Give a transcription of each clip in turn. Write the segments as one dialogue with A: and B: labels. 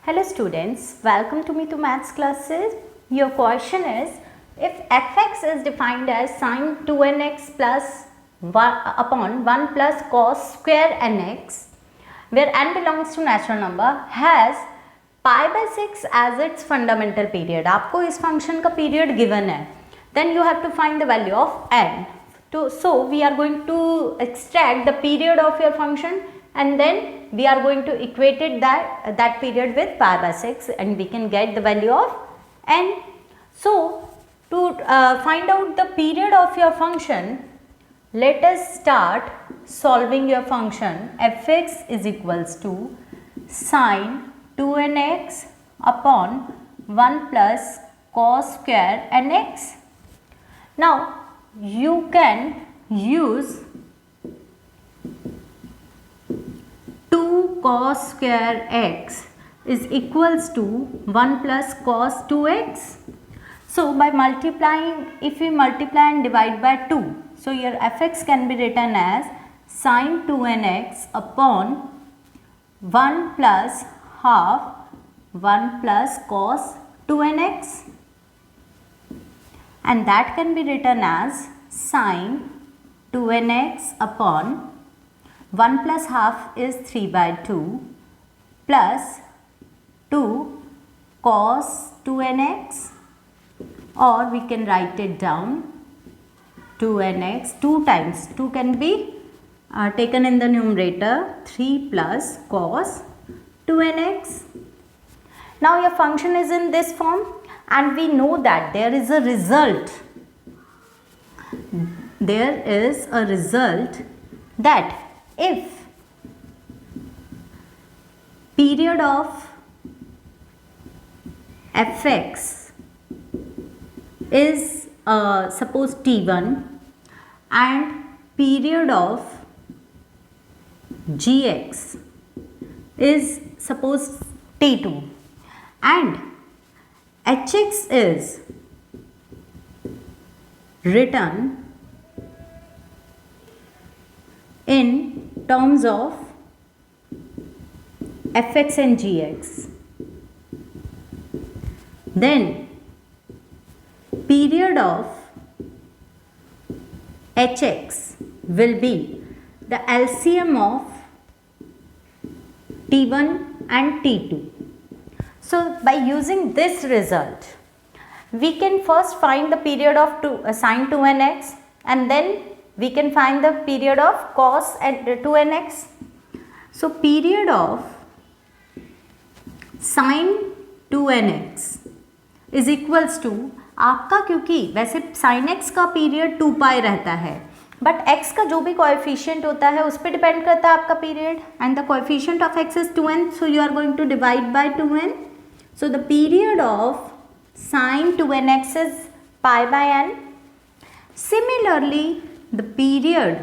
A: Hello students, welcome to me to maths classes. Your question is, if fx is defined as sin 2nx plus 1 upon 1 plus cos square nx, where n belongs to natural number, has pi by 6 as its fundamental period. आपको इस function का period given है. Then you have to find the value of n. So we are going to extract the period of your function and then we are going to equate it that period with pi by 6 and we can get the value of n. So to find out the period of your function, let us start solving your function. Fx is equals to sin 2nx upon 1 plus cos square nx. Now you can use 2 cos square x is equals to 1 plus cos 2x. So by multiplying, if we multiply and divide by 2, so your fx can be written as sin 2nx upon 1 plus half 1 plus cos 2nx, and that can be written as sin 2nx upon 1 plus half is 3 by 2 plus 2 cos 2nx, or we can write it down 2nx, 2 times 2 can be taken in the numerator, 3 plus cos 2nx. Now your function is in this form and we know that there is a result. There is a result that if period of fx is suppose t1 and period of gx is suppose t2 and hx is written in terms of fx and gx, then period of hx will be the LCM of t1 and t2. So by using this result, we can first find the period of sin 2nx and then we can find the period of cos 2nx. So period of sin 2nx is equals to आपका, क्योंकि वैसे sin x का period 2 पाई रहता है but x का जो भी coefficient होता है उस पर डिपेंड करता है आपका period, and the coefficient of x is 2n, so you are going to divide by 2n. So the period of sin 2nx is pi by n. Similarly, the period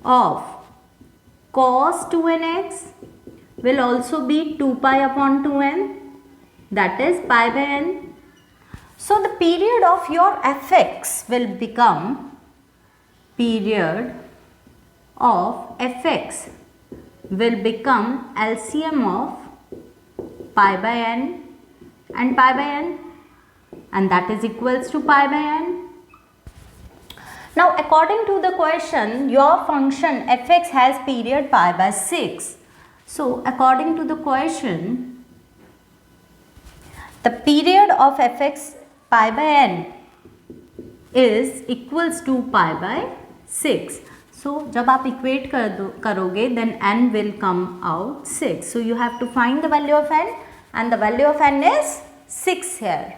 A: of cos 2nx will also be 2 pi upon 2n, that is pi by n. So the period of your fx will become period of fx will become LCM of pi by n and pi by n, and that is equals to pi by n. Now according to the question, your function fx has period pi by 6. So according to the question, the period of fx pi by n is equals to pi by 6. So जब आप equate करोगे then n will come out 6. So you have to find the value of n and the value of n is 6 here.